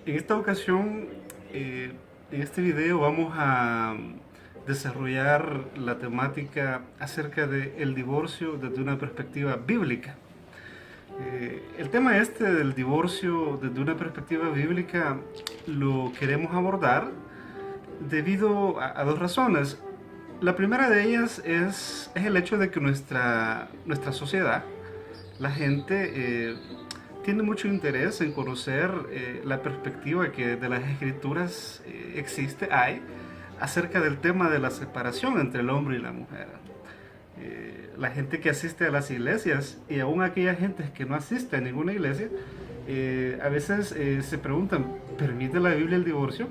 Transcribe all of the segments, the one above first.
En esta ocasión, en este video vamos a desarrollar la temática acerca del divorcio desde una perspectiva bíblica. El tema este del divorcio desde una perspectiva bíblica lo queremos abordar debido a dos razones. La primera de ellas es el hecho de que nuestra sociedad, la gente, tiene mucho interés en conocer la perspectiva que de las escrituras hay acerca del tema de la separación entre el hombre y la mujer. La gente que asiste a las iglesias y aún aquellas gentes que no asiste a ninguna iglesia, a veces se preguntan, ¿permite la Biblia el divorcio?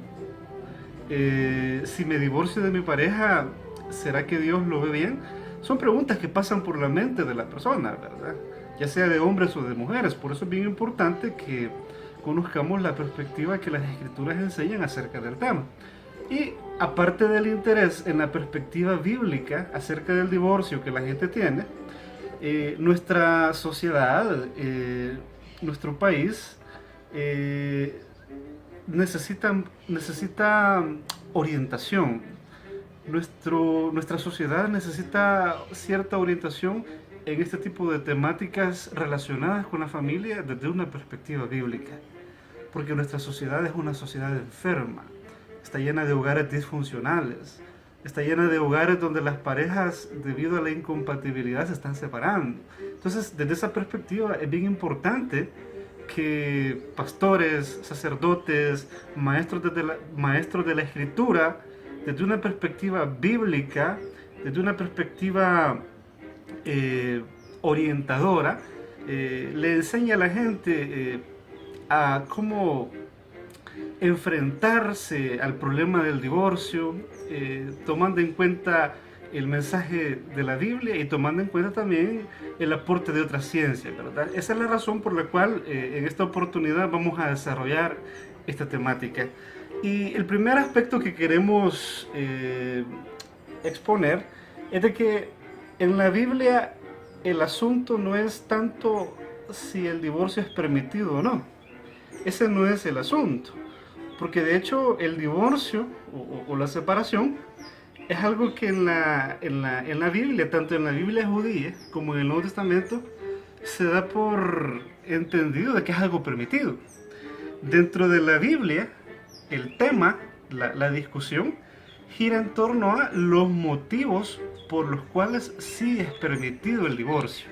Si me divorcio de mi pareja, ¿será que Dios lo ve bien? Son preguntas que pasan por la mente de la persona, ¿verdad? Ya sea de hombres o de mujeres. Por eso es bien importante que conozcamos la perspectiva que las escrituras enseñan acerca del tema. Y aparte del interés en la perspectiva bíblica acerca del divorcio que la gente tiene, nuestra sociedad, nuestro país, necesita orientación. Nuestra sociedad necesita cierta orientación en este tipo de temáticas relacionadas con la familia desde una perspectiva bíblica. Porque nuestra sociedad es una sociedad enferma, está llena de hogares disfuncionales, está llena de hogares donde las parejas, debido a la incompatibilidad, se están separando. Entonces, desde esa perspectiva es bien importante que pastores, sacerdotes, maestros de la escritura, desde una perspectiva bíblica, desde una perspectiva orientadora, le enseña a la gente a cómo enfrentarse al problema del divorcio, tomando en cuenta el mensaje de la Biblia y tomando en cuenta también el aporte de otras ciencias, ¿verdad? Esa es la razón por la cual en esta oportunidad vamos a desarrollar esta temática. Y el primer aspecto que queremos exponer es de que en la Biblia el asunto no es tanto si el divorcio es permitido o no. Ese no es el asunto. Porque de hecho el divorcio o la separación es algo que en la Biblia, tanto en la Biblia judía como en el Nuevo Testamento, se da por entendido de que es algo permitido. Dentro de la Biblia, el tema, la discusión, gira en torno a los motivos por los cuales sí es permitido el divorcio.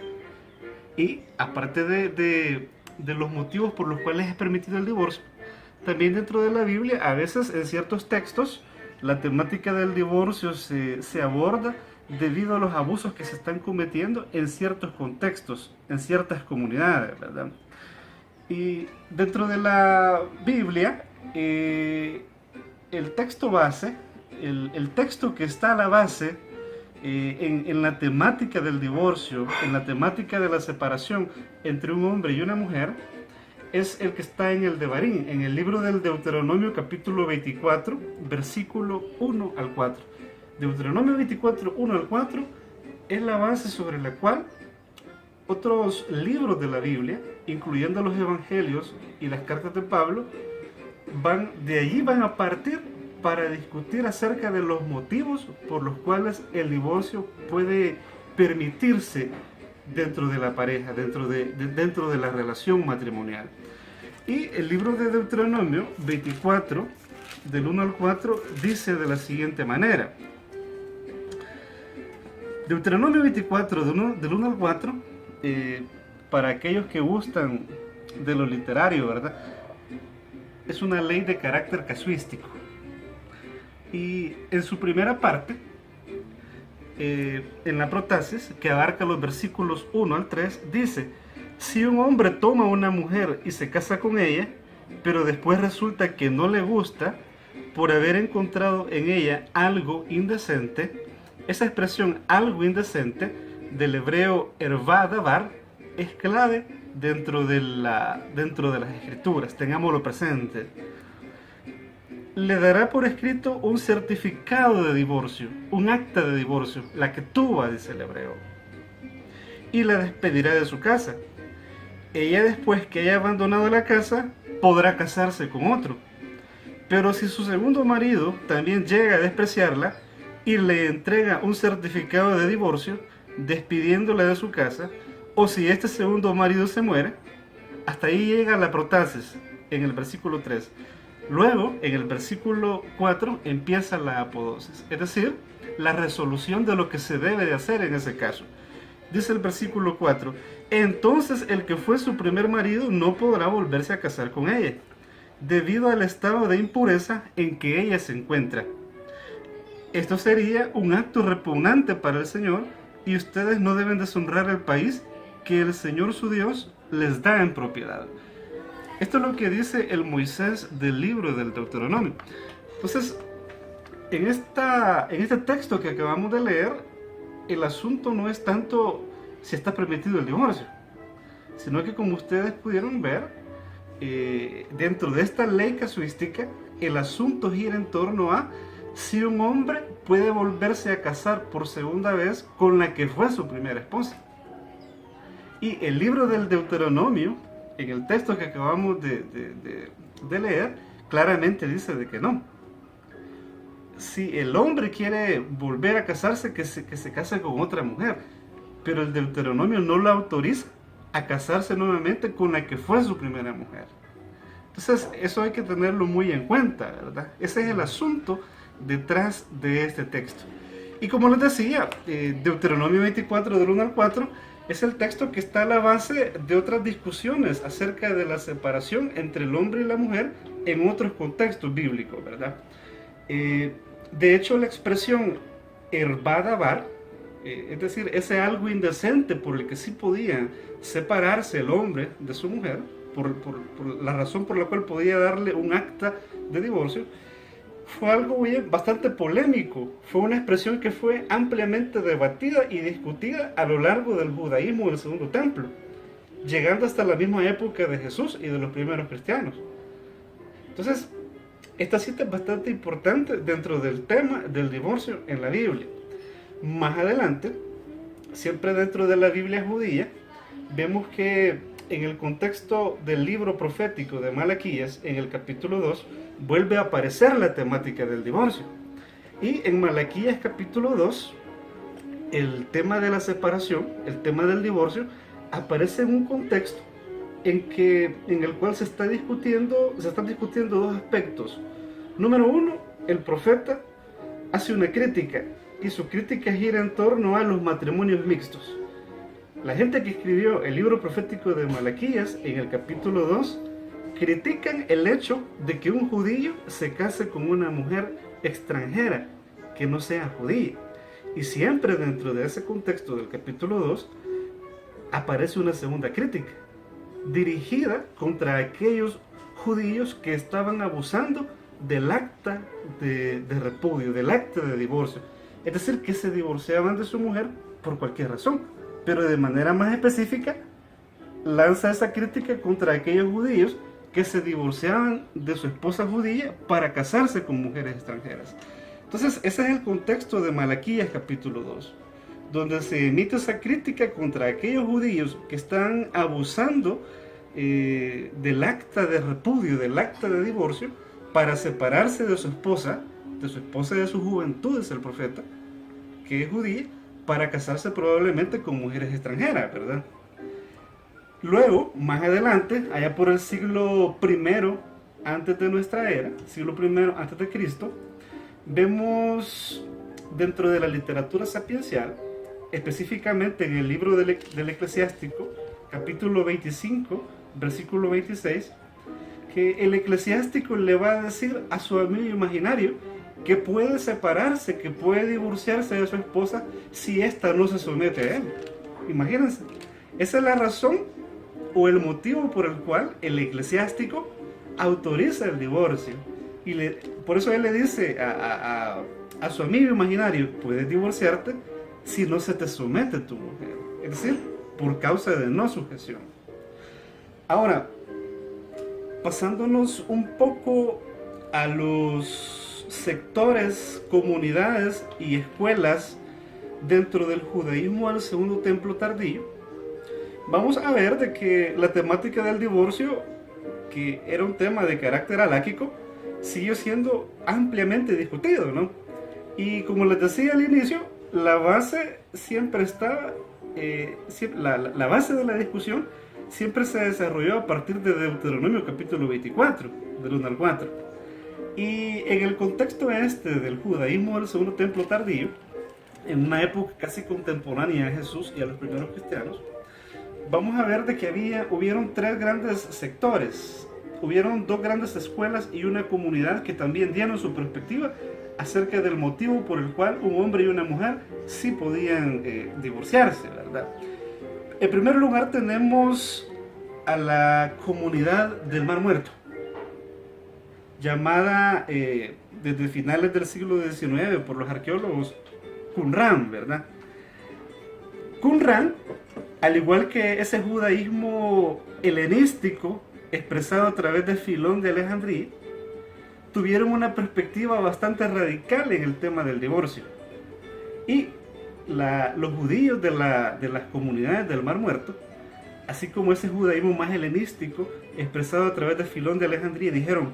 Y aparte de los motivos por los cuales es permitido el divorcio, también dentro de la Biblia, a veces en ciertos textos, la temática del divorcio se aborda debido a los abusos que se están cometiendo en ciertos contextos, en ciertas comunidades, ¿verdad? Y dentro de la Biblia, el texto base, el texto que está a la base en la temática del divorcio, en la temática de la separación entre un hombre y una mujer, es el que está en el Devarim, en el libro del Deuteronomio capítulo 24, versículo 1 al 4. Deuteronomio 24, 1 al 4 es la base sobre la cual otros libros de la Biblia, incluyendo los evangelios y las cartas de Pablo, de allí van a partir para discutir acerca de los motivos por los cuales el divorcio puede permitirse dentro de la pareja, dentro de la relación matrimonial. Y el libro de Deuteronomio 24, del 1 al 4, dice de la siguiente manera. Deuteronomio 24, del 1 al 4, para aquellos que gustan de lo literario, ¿verdad? Es una ley de carácter casuístico. Y en su primera parte, en la protasis, que abarca los versículos 1 al 3, dice: si un hombre toma a una mujer y se casa con ella, pero después resulta que no le gusta por haber encontrado en ella algo indecente, esa expresión algo indecente del hebreo ervá davar es clave dentro de las escrituras, tengámoslo presente. Le dará por escrito un certificado de divorcio, un acta de divorcio, la que tuva, dice el hebreo, y la despedirá de su casa. Ella, después que haya abandonado la casa, podrá casarse con otro. Pero si su segundo marido también llega a despreciarla y le entrega un certificado de divorcio, despidiéndola de su casa, o si este segundo marido se muere, hasta ahí llega la protasis en el versículo 3. Luego, en el versículo 4, empieza la apodosis, es decir, la resolución de lo que se debe de hacer en ese caso. Dice el versículo 4, entonces el que fue su primer marido no podrá volverse a casar con ella, debido al estado de impureza en que ella se encuentra. Esto sería un acto repugnante para el Señor y ustedes no deben deshonrar el país que el Señor su Dios les da en propiedad. Esto es lo que dice el Moisés del libro del Deuteronomio. Entonces, en este texto que acabamos de leer, el asunto no es tanto si está permitido el divorcio, sino que como ustedes pudieron ver, dentro de esta ley casuística, el asunto gira en torno a si un hombre puede volverse a casar por segunda vez con la que fue su primera esposa. Y el libro del Deuteronomio, en el texto que acabamos de leer, claramente dice de que no. Si el hombre quiere volver a casarse, que se case con otra mujer, pero el Deuteronomio no lo autoriza a casarse nuevamente con la que fue su primera mujer. Entonces, eso hay que tenerlo muy en cuenta, ¿verdad? Ese es el asunto detrás de este texto. Y como les decía, Deuteronomio 24, del 1 al 4, es el texto que está a la base de otras discusiones acerca de la separación entre el hombre y la mujer en otros contextos bíblicos, ¿verdad? De hecho, la expresión hervá davar, es decir, ese algo indecente por el que sí podía separarse el hombre de su mujer, por la razón por la cual podía darle un acta de divorcio, fue algo bastante polémico. Fue una expresión que fue ampliamente debatida y discutida a lo largo del judaísmo del Segundo Templo, llegando hasta la misma época de Jesús y de los primeros cristianos. Entonces, esta cita es bastante importante dentro del tema del divorcio en la Biblia. Más adelante, siempre dentro de la Biblia judía, vemos que en el contexto del libro profético de Malaquías, en el capítulo 2, vuelve a aparecer la temática del divorcio. Y en Malaquías capítulo 2, el tema de la separación, el tema del divorcio, aparece en un contexto en el cual se están discutiendo dos aspectos. Número uno, el profeta hace una crítica, y su crítica gira en torno a los matrimonios mixtos. La gente que escribió el libro profético de Malaquías, en el capítulo 2, critican el hecho de que un judío se case con una mujer extranjera que no sea judía. Y siempre dentro de ese contexto del capítulo 2 aparece una segunda crítica, dirigida contra aquellos judíos que estaban abusando del acta de repudio, del acta de divorcio. Es decir, que se divorciaban de su mujer por cualquier razón, pero de manera más específica lanza esa crítica contra aquellos judíos que se divorciaban de su esposa judía para casarse con mujeres extranjeras. Entonces, ese es el contexto de Malaquías capítulo 2, donde se emite esa crítica contra aquellos judíos que están abusando del acta de repudio, del acta de divorcio, para separarse de su esposa y de su juventud, es el profeta, que es judía, para casarse probablemente con mujeres extranjeras, ¿verdad? Luego, más adelante, allá por el siglo I antes de nuestra era, siglo I antes de Cristo, vemos dentro de la literatura sapiencial, específicamente en el libro del Eclesiástico, capítulo 25, versículo 26, que el eclesiástico le va a decir a su amigo imaginario que puede separarse, que puede divorciarse de su esposa si ésta no se somete a él. Imagínense, esa es la razón o el motivo por el cual el eclesiástico autoriza el divorcio. Y por eso él le dice a su amigo imaginario, puedes divorciarte si no se te somete tu mujer. Es decir, por causa de no sujeción. Ahora, pasándonos un poco a los sectores, comunidades y escuelas dentro del judaísmo al Segundo Templo tardío, vamos a ver de que la temática del divorcio que era un tema de carácter haláquico, siguió siendo ampliamente discutido, ¿no? Y como les decía al inicio, la base siempre estaba, la base de la discusión siempre se desarrolló a partir de Deuteronomio capítulo 24, del 1 al 4. Y en el contexto este del judaísmo del segundo templo tardío, en una época casi contemporánea a Jesús y a los primeros cristianos, vamos a ver de que hubieron tres grandes sectores, hubieron dos grandes escuelas y una comunidad que también dieron su perspectiva acerca del motivo por el cual un hombre y una mujer sí podían divorciarse, ¿verdad? En primer lugar tenemos a la comunidad del Mar Muerto, llamada desde finales del siglo XIX por los arqueólogos Qumran, ¿verdad? Qumran, al igual que ese judaísmo helenístico expresado a través de Filón de Alejandría, tuvieron una perspectiva bastante radical en el tema del divorcio. Y los judíos de las comunidades del Mar Muerto, así como ese judaísmo más helenístico expresado a través de Filón de Alejandría, dijeron: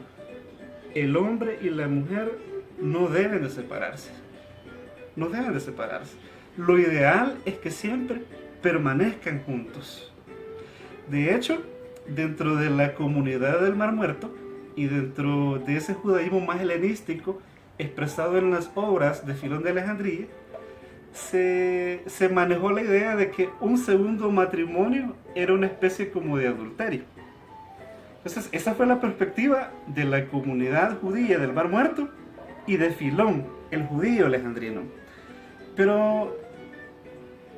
el hombre y la mujer no deben de separarse. No deben de separarse. Lo ideal es que siempre permanezcan juntos. De hecho, dentro de la comunidad del Mar Muerto y dentro de ese judaísmo más helenístico expresado en las obras de Filón de Alejandría, se manejó la idea de que un segundo matrimonio era una especie como de adulterio. Entonces, esa fue la perspectiva de la comunidad judía del Mar Muerto y de Filón, el judío alejandrino. Pero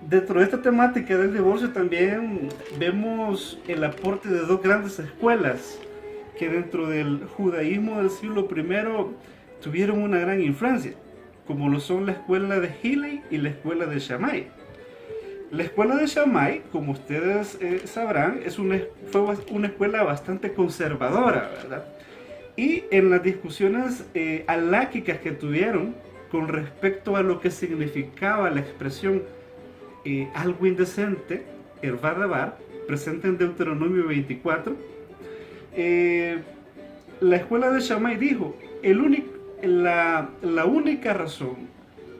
dentro de esta temática del divorcio también vemos el aporte de dos grandes escuelas que dentro del judaísmo del siglo I tuvieron una gran influencia, como lo son la escuela de Hillel y la escuela de Shammai. La escuela de Shammai, como ustedes sabrán, fue una escuela bastante conservadora, ¿verdad? Y en las discusiones haláquicas que tuvieron con respecto a lo que significaba la expresión algo indecente, erva davar, presente en Deuteronomio 24, la escuela de Shammai dijo: la única razón,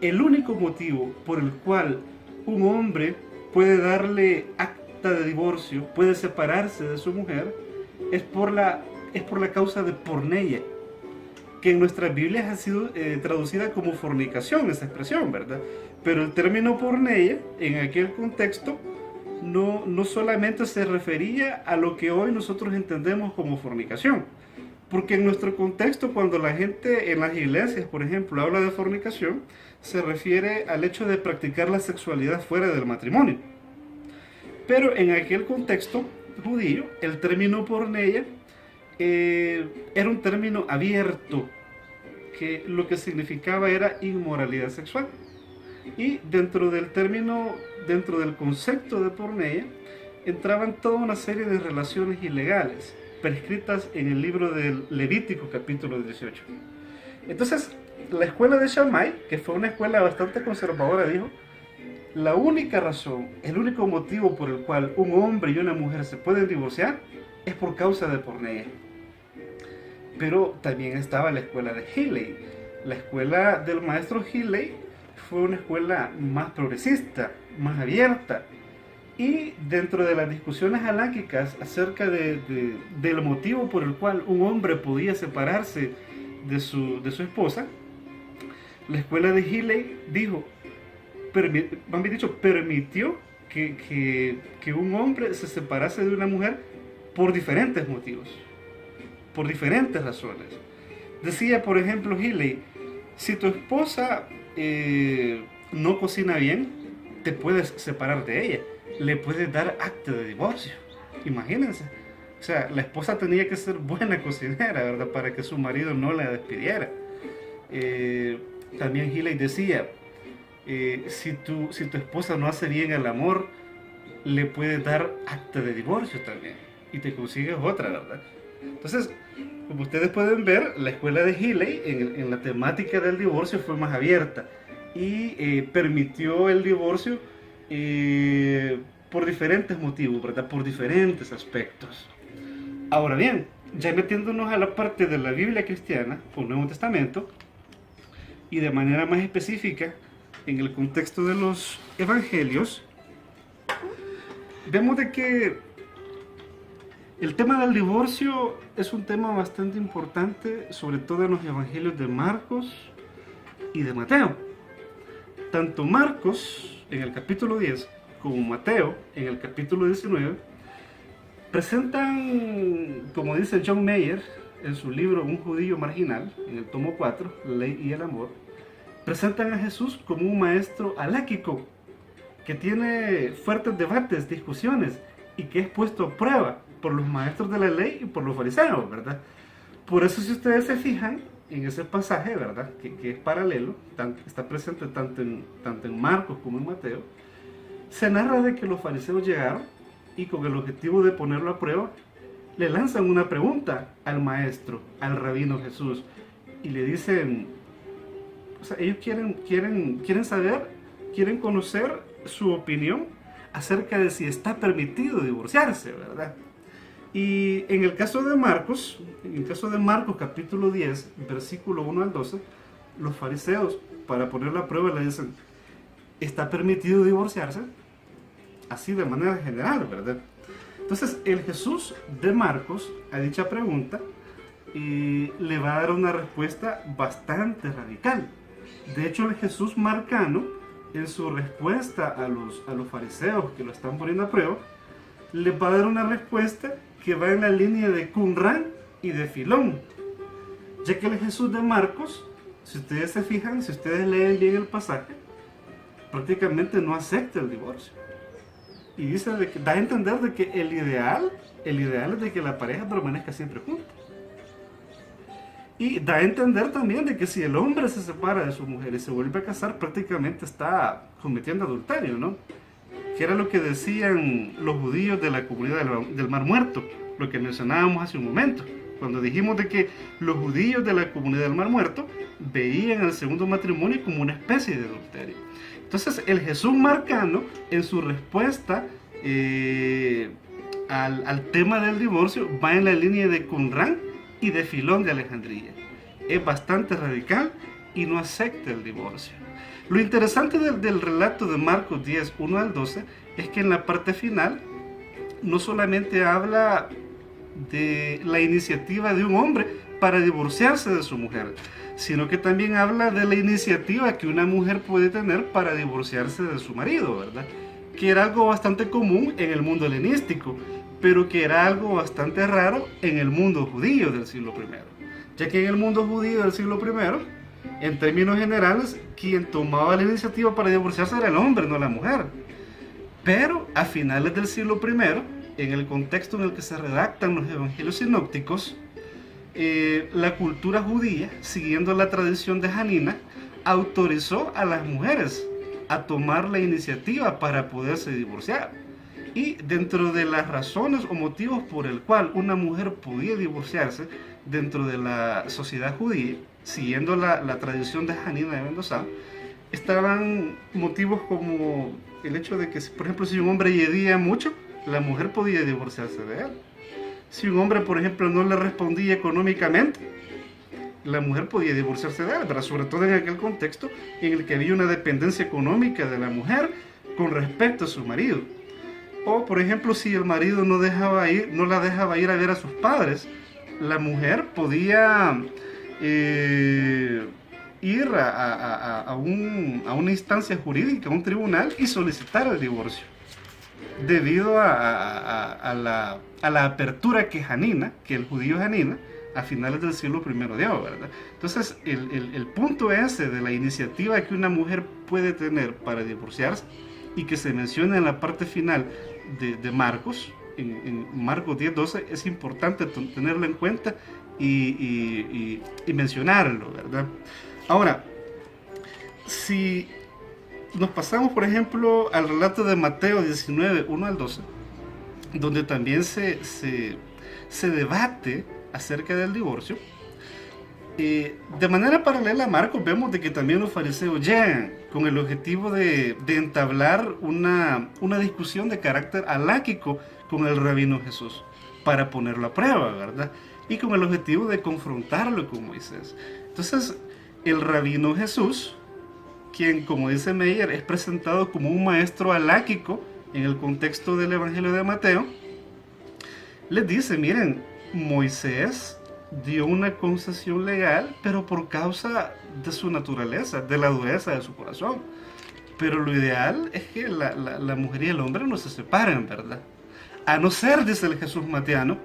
el único motivo por el cual un hombre puede darle acta de divorcio, puede separarse de su mujer, es por la causa de porneia, que en nuestras Biblias ha sido traducida como fornicación, esa expresión, ¿verdad? Pero el término porneia, en aquel contexto, no solamente se refería a lo que hoy nosotros entendemos como fornicación, porque en nuestro contexto, cuando la gente en las iglesias, por ejemplo, habla de fornicación, se refiere al hecho de practicar la sexualidad fuera del matrimonio. Pero en aquel contexto judío, el término porneia era un término abierto, que lo que significaba era inmoralidad sexual. Y dentro del concepto de porneia, entraban toda una serie de relaciones ilegales, prescritas en el libro del Levítico capítulo 18. Entonces, la escuela de Shammai, que fue una escuela bastante conservadora, dijo: la única razón, el único motivo por el cual un hombre y una mujer se pueden divorciar es por causa de porneia. Pero también estaba la escuela de Hillel. La escuela del maestro Hillel fue una escuela más progresista, más abierta. Y dentro de las discusiones haláquicas acerca del motivo por el cual un hombre podía separarse de su esposa, la escuela de Hillel dijo, permitió que un hombre se separase de una mujer por diferentes motivos, por diferentes razones. Decía, por ejemplo, Hillel: si tu esposa no cocina bien, te puedes separar de ella, le puedes dar acta de divorcio. Imagínense. O sea, la esposa tenía que ser buena cocinera, ¿verdad?, para que su marido no la despidiera. También Hillel decía, si tu esposa no hace bien el amor, le puedes dar acta de divorcio también, y te consigues otra, ¿verdad? Entonces, como ustedes pueden ver, la escuela de Hillel en la temática del divorcio fue más abierta y permitió el divorcio por diferentes motivos, ¿verdad?, por diferentes aspectos. Ahora bien, ya metiéndonos a la parte de la Biblia cristiana, o Nuevo Testamento, y de manera más específica, en el contexto de los evangelios, vemos de que el tema del divorcio es un tema bastante importante, sobre todo en los evangelios de Marcos y de Mateo. Tanto Marcos en el capítulo 10 como Mateo en el capítulo 19 presentan, como dice John Mayer en su libro Un judío marginal, en el tomo 4, La ley y el amor, presentan a Jesús como un maestro aláquico que tiene fuertes debates, discusiones, y que es puesto a prueba por los maestros de la ley y por los fariseos, ¿verdad? Por eso, si ustedes se fijan en ese pasaje, ¿verdad? Que es paralelo, está presente tanto en Marcos como en Mateo, se narra de que los fariseos llegaron y con el objetivo de ponerlo a prueba, le lanzan una pregunta al maestro, al rabino Jesús, y le dicen, o sea, ellos quieren saber, quieren conocer su opinión acerca de si está permitido divorciarse, ¿verdad? Y en el caso de Marcos, capítulo 10, versículo 1 al 12, los fariseos, para ponerlo a prueba, le dicen, ¿está permitido divorciarse? Así de manera general, ¿verdad? Entonces, el Jesús de Marcos a dicha pregunta le va a dar una respuesta bastante radical. De hecho, el Jesús marcano, en su respuesta a los fariseos que lo están poniendo a prueba, les va a dar una respuesta que va en la línea de Qumran y de Filón. Ya que el Jesús de Marcos, si ustedes se fijan, si ustedes leen bien el pasaje, prácticamente no acepta el divorcio. Y dice da a entender de que el ideal es de que la pareja permanezca siempre junta. Y da a entender también de que si el hombre se separa de su mujer y se vuelve a casar, prácticamente está cometiendo adulterio, ¿no? Que era lo que decían los judíos de la comunidad del Mar Muerto, lo que mencionábamos hace un momento, cuando dijimos de que los judíos de la comunidad del Mar Muerto veían el segundo matrimonio como una especie de adulterio. Entonces, el Jesús marcano, en su respuesta al tema del divorcio, va en la línea de Qumran y de Filón de Alejandría. Es bastante radical y no acepta el divorcio. Lo interesante del relato de Marcos 10, 1 al 12, es que en la parte final no solamente habla de la iniciativa de un hombre para divorciarse de su mujer, sino que también habla de la iniciativa que una mujer puede tener para divorciarse de su marido, ¿verdad? Que era algo bastante común en el mundo helenístico, pero que era algo bastante raro en el mundo judío del siglo I. Ya que en el mundo judío del siglo I, en términos generales, quien tomaba la iniciativa para divorciarse era el hombre, no la mujer. Pero a finales del siglo I, en el contexto en el que se redactan los evangelios sinópticos, la cultura judía, siguiendo la tradición de Janina, autorizó a las mujeres a tomar la iniciativa para poderse divorciar. Y dentro de las razones o motivos por el cual una mujer podía divorciarse dentro de la sociedad judía, siguiendo la tradición de Janina de Mendoza, estaban motivos como el hecho de que, por ejemplo, si un hombre hedía mucho, la mujer podía divorciarse de él. Si un hombre, por ejemplo, no le respondía económicamente, la mujer podía divorciarse de él, pero sobre todo en aquel contexto en el que había una dependencia económica de la mujer con respecto a su marido. O, por ejemplo, si el marido no la dejaba ir a ver a sus padres, la mujer podía ir a una instancia jurídica, a un tribunal, y solicitar el divorcio, debido a la apertura que el judío Janina, a finales del siglo I dio, ¿verdad? Entonces, el punto ese de la iniciativa que una mujer puede tener para divorciarse, y que se menciona en la parte final de Marcos, en Marcos 10:12, es importante tenerlo en cuenta y mencionarlo, ¿verdad? Ahora, si nos pasamos, por ejemplo, al relato de Mateo 19, 1 al 12, donde también se debate acerca del divorcio, de manera paralela a Marcos, vemos de que también los fariseos llegan con el objetivo de entablar una discusión de carácter aláquico con el rabino Jesús, para ponerlo a prueba, ¿verdad? y con el objetivo de confrontarlo con Moisés. Entonces, el rabino Jesús, quien, como dice Meyer, es presentado como un maestro haláquico en el contexto del Evangelio de Mateo, les dice, miren, Moisés dio una concesión legal, pero por causa de su naturaleza, de la dureza de su corazón. Pero lo ideal es que la mujer y el hombre no se separen, ¿verdad? A no ser, dice el Jesús matiano,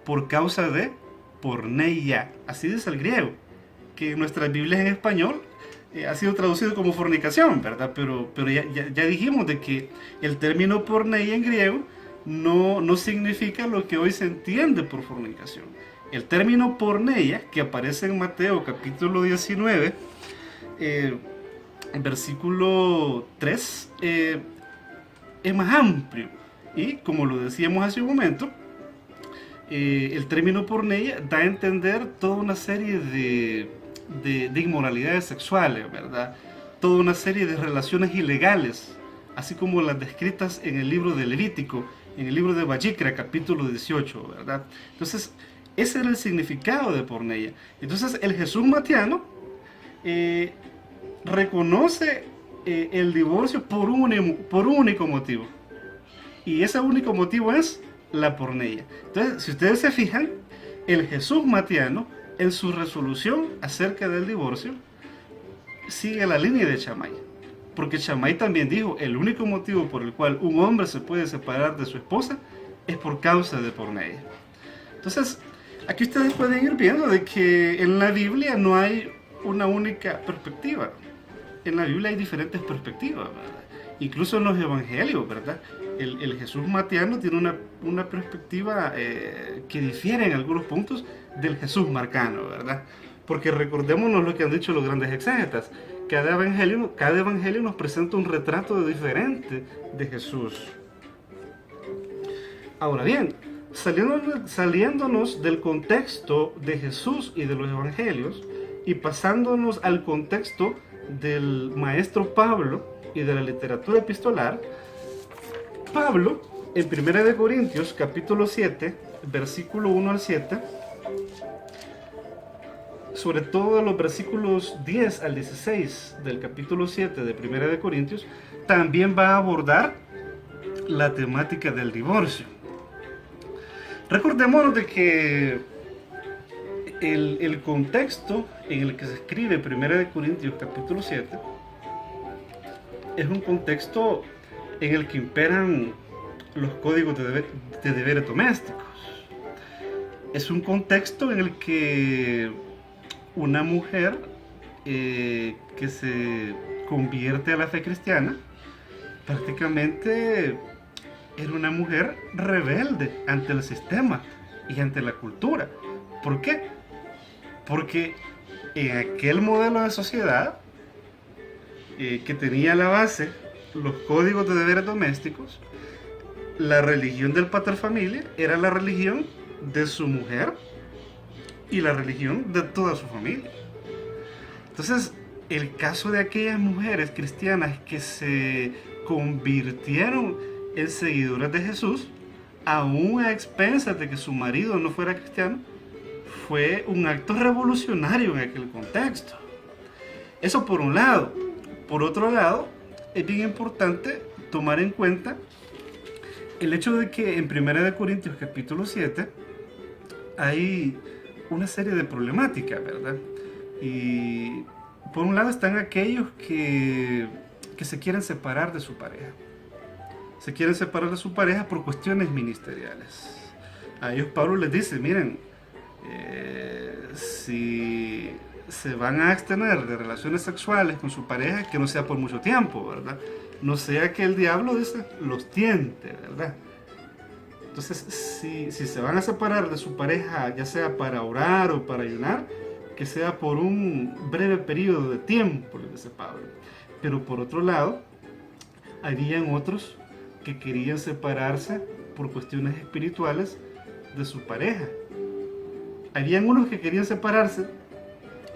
por causa de porneia. Así dice el griego, que en nuestras Biblias en español ha sido traducido como fornicación, ¿verdad? Pero ya dijimos de que el término porneia en griego no significa lo que hoy se entiende por fornicación. El término porneia, que aparece en Mateo capítulo 19, versículo 3, es más amplio. Y como lo decíamos hace un momento, el término porneia da a entender toda una serie de inmoralidades sexuales, ¿verdad? Toda una serie de relaciones ilegales, así como las descritas en el libro de Levítico, en el libro de Vayikra, capítulo 18, ¿verdad? Entonces, ese era el significado de porneia. Entonces, el Jesús matiano reconoce el divorcio por un único motivo. Y ese único motivo es la porneia. Entonces, si ustedes se fijan, el Jesús matiano, en su resolución acerca del divorcio, sigue la línea de Shammai. Porque Shammai también dijo, el único motivo por el cual un hombre se puede separar de su esposa es por causa de porneia. Entonces, aquí ustedes pueden ir viendo de que en la Biblia no hay una única perspectiva. En la Biblia hay diferentes perspectivas, ¿verdad? Incluso en los evangelios, ¿verdad? El Jesús matiano tiene una perspectiva que difiere en algunos puntos del Jesús marcano, ¿verdad? Porque recordémonos lo que han dicho los grandes exégetas. Cada evangelio nos presenta un retrato diferente de Jesús. Ahora bien, saliéndonos del contexto de Jesús y de los evangelios y pasándonos al contexto del maestro Pablo y de la literatura epistolar, Pablo, en 1 Corintios capítulo 7, versículo 1 al 7, sobre todo los versículos 10 al 16 del capítulo 7 de 1 Corintios, también va a abordar la temática del divorcio. Recordémonos de que el contexto en el que se escribe 1 Corintios capítulo 7 es un contexto en el que imperan los códigos de deberes domésticos. Es un contexto en el que una mujer que se convierte a la fe cristiana prácticamente era una mujer rebelde ante el sistema y ante la cultura. ¿Por qué? Porque en aquel modelo de sociedad que tenía a la base los códigos de deberes domésticos, la religión del paterfamilia era la religión de su mujer y la religión de toda su familia. Entonces, el caso de aquellas mujeres cristianas que se convirtieron en seguidoras de Jesús, aún a expensas de que su marido no fuera cristiano, fue un acto revolucionario en aquel contexto. Eso por un lado. Por otro lado, es bien importante tomar en cuenta el hecho de que en 1 Corintios capítulo 7 hay una serie de problemáticas, ¿verdad? Y por un lado están aquellos que se quieren separar de su pareja. Se quieren separar de su pareja por cuestiones ministeriales. A ellos Pablo les dice, miren, si se van a abstener de relaciones sexuales con su pareja, que no sea por mucho tiempo, ¿verdad? No sea que el diablo, dice, los tiente, ¿verdad? Entonces, si se van a separar de su pareja, ya sea para orar o para ayunar, que sea por un breve periodo de tiempo, le dice Pablo. Pero por otro lado, habían otros que querían separarse por cuestiones espirituales de su pareja. Habían unos que querían separarse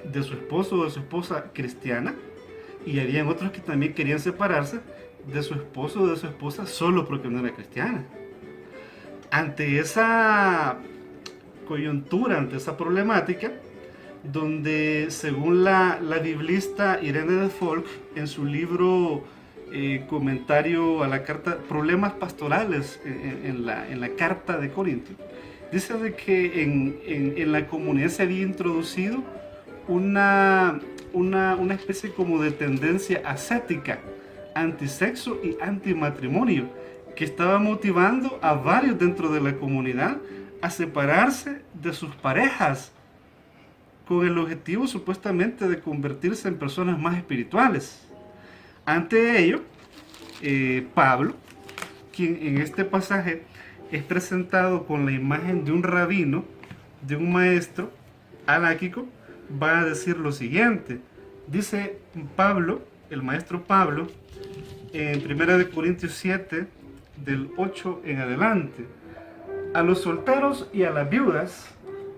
de su esposo o de su esposa cristiana, y habían otros que también querían separarse de su esposo o de su esposa solo porque no era cristiana. Ante esa coyuntura ante esa problemática, donde según la biblista Irene de Folk, en su libro comentario a la carta, problemas pastorales en la carta de Corintios, dice de que en la comunidad se había introducido una especie como de tendencia ascética, antisexo y antimatrimonio, que estaba motivando a varios dentro de la comunidad a separarse de sus parejas, con el objetivo supuestamente de convertirse en personas más espirituales. Ante ello, Pablo, quien en este pasaje es presentado con la imagen de un rabino, de un maestro haláquico, va a decir lo siguiente. Dice Pablo, el maestro Pablo, en 1 Corintios 7, del 8 en adelante: a los solteros y a las viudas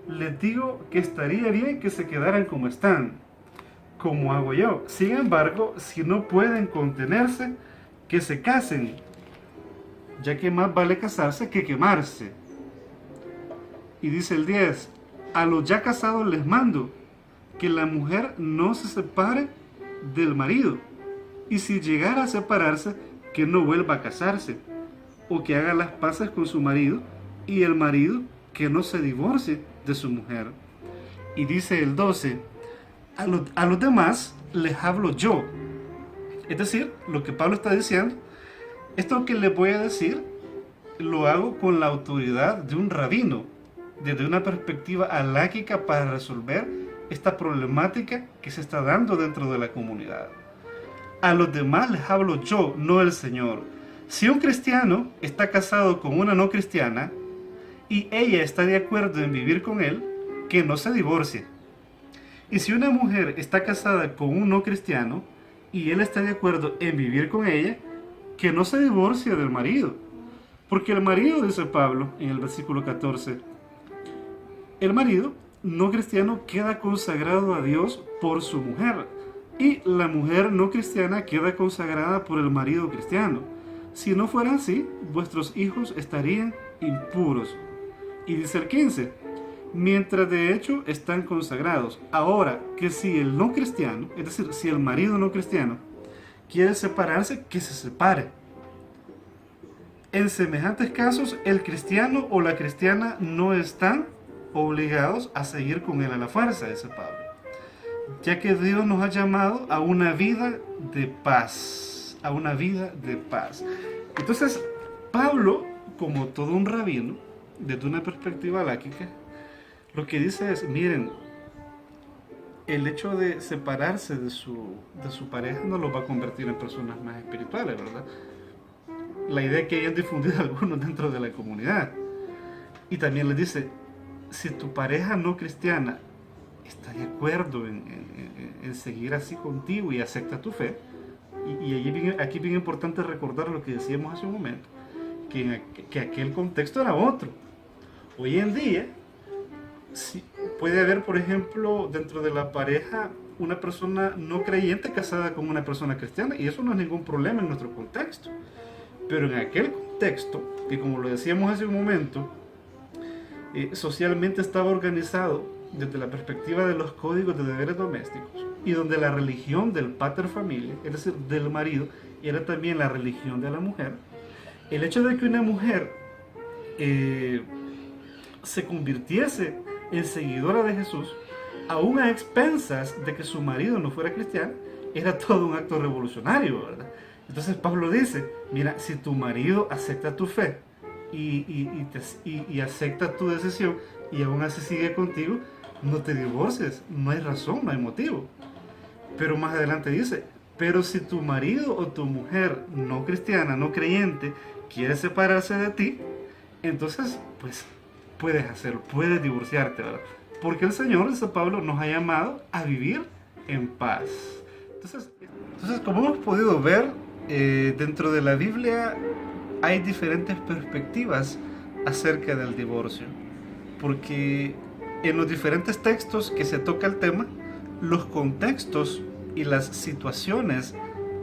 les digo que estaría bien que se quedaran como están, como hago yo. Sin embargo, si no pueden contenerse, que se casen, ya que más vale casarse que quemarse. Y dice el 10, a los ya casados les mando que la mujer no se separe del marido, y si llegara a separarse, que no vuelva a casarse, o que haga las paces con su marido, y el marido que no se divorcie de su mujer. Y dice el 12, a los demás les hablo yo. Es decir, lo que Pablo está diciendo, esto que le voy a decir, lo hago con la autoridad de un rabino, desde una perspectiva haláquica, para resolver esta problemática que se está dando dentro de la comunidad. A los demás les hablo yo, no el Señor. Si un cristiano está casado con una no cristiana y ella está de acuerdo en vivir con él, que no se divorcie. Y si una mujer está casada con un no cristiano y él está de acuerdo en vivir con ella, que no se divorcie del marido. Porque el marido, dice Pablo en el versículo 14, el marido no cristiano queda consagrado a Dios por su mujer, y la mujer no cristiana queda consagrada por el marido cristiano. Si no fuera así, vuestros hijos estarían impuros. Y dice el 15, mientras de hecho están consagrados. Ahora, que si el no cristiano, es decir, si el marido no cristiano quiere separarse, que se separe. En semejantes casos, el cristiano o la cristiana no están obligados a seguir con él a la fuerza, dice Pablo, ya que Dios nos ha llamado a una vida de paz, a una vida de paz. Entonces, Pablo, como todo un rabino, desde una perspectiva haláquica, lo que dice es, miren, el hecho de separarse de su pareja no los va a convertir en personas más espirituales, ¿verdad? La idea es que hayan difundido algunos dentro de la comunidad. Y también les dice, si tu pareja no cristiana está de acuerdo en seguir así contigo y acepta tu fe, y aquí bien importante recordar lo que decíamos hace un momento, que aquel contexto era otro. Hoy en día, sí, puede haber, por ejemplo, dentro de la pareja, una persona no creyente casada con una persona cristiana, y eso no es ningún problema en nuestro contexto. Pero en aquel contexto, que como lo decíamos hace un momento, socialmente estaba organizado desde la perspectiva de los códigos de deberes domésticos, y donde la religión del pater familia, es decir, del marido, era también la religión de la mujer, el hecho de que una mujer se convirtiese en seguidora de Jesús, aún a expensas de que su marido no fuera cristiano, era todo un acto revolucionario, ¿verdad? Entonces Pablo dice, mira, si tu marido acepta tu fe y acepta tu decisión y aún así sigue contigo, no te divorcies, no hay razón, no hay motivo. Pero más adelante dice, pero si tu marido o tu mujer no cristiana, no creyente, quiere separarse de ti, entonces pues puedes divorciarte, ¿verdad? Porque el Señor, dice Pablo, nos ha llamado a vivir en paz. Entonces como hemos podido ver, dentro de la Biblia hay diferentes perspectivas acerca del divorcio, porque en los diferentes textos que se toca el tema, los contextos y las situaciones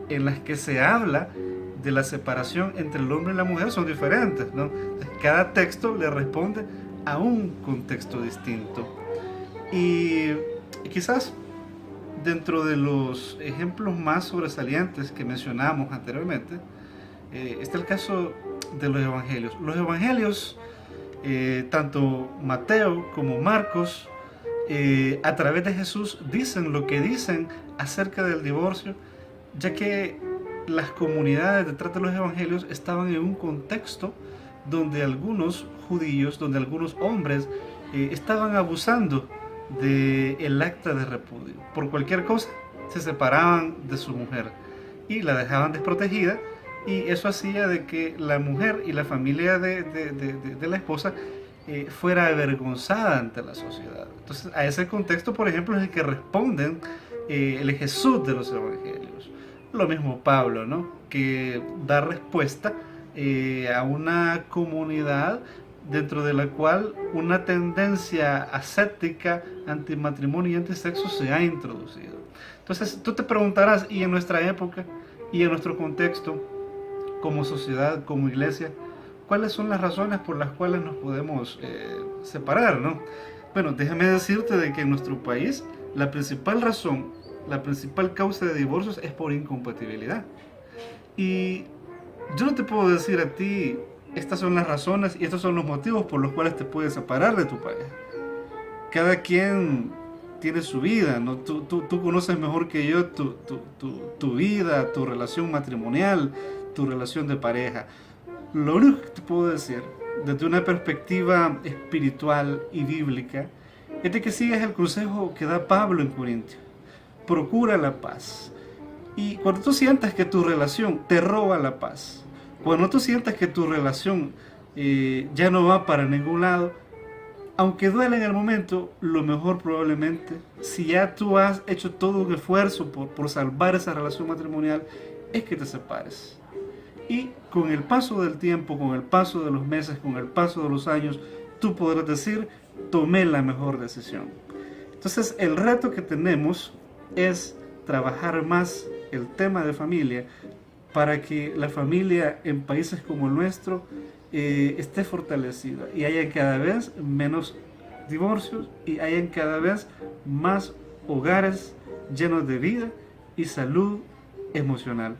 en las que se habla de la separación entre el hombre y la mujer son diferentes, ¿no? Cada texto le responde a un contexto distinto. Y quizás dentro de los ejemplos más sobresalientes que mencionamos anteriormente, está el caso de los evangelios. Los evangelios, tanto Mateo como Marcos, a través de Jesús dicen lo que dicen acerca del divorcio, ya que las comunidades detrás de los evangelios estaban en un contexto donde algunos judíos, donde algunos hombres estaban abusando del acta de repudio. Por cualquier cosa se separaban de su mujer y la dejaban desprotegida, y eso hacía de que la mujer y la familia de la esposa fuera avergonzada ante la sociedad. Entonces, a ese contexto, por ejemplo, es el que responden el Jesús de los evangelios. Lo mismo Pablo, ¿no? Que da respuesta a una comunidad dentro de la cual una tendencia ascética, antimatrimonio y antisexo se ha introducido. Entonces, tú te preguntarás, ¿y en nuestra época y en nuestro contexto, como sociedad, como iglesia, cuáles son las razones por las cuales nos podemos separar, ¿no? Bueno, déjame decirte de que en nuestro país la principal razón, la principal causa de divorcios es por incompatibilidad. Y yo no te puedo decir a ti, estas son las razones y estos son los motivos por los cuales te puedes separar de tu pareja. Cada quien tiene su vida, ¿no? Tú conoces mejor que yo tu vida, tu relación matrimonial, tu relación de pareja. Lo único que te puedo decir, desde una perspectiva espiritual y bíblica, es de que sigas el consejo que da Pablo en Corintios. Procura la paz. Y cuando tú sientas que tu relación te roba la paz, cuando tú sientas que tu relación ya no va para ningún lado, aunque duele en el momento, lo mejor probablemente, si ya tú has hecho todo un esfuerzo por salvar esa relación matrimonial, es que te separes. Y con el paso del tiempo, con el paso de los meses, con el paso de los años, tú podrás decir, tomé la mejor decisión. Entonces, el reto que tenemos es trabajar más el tema de familia para que la familia en países como el nuestro esté fortalecida y haya cada vez menos divorcios y hayan cada vez más hogares llenos de vida y salud emocional.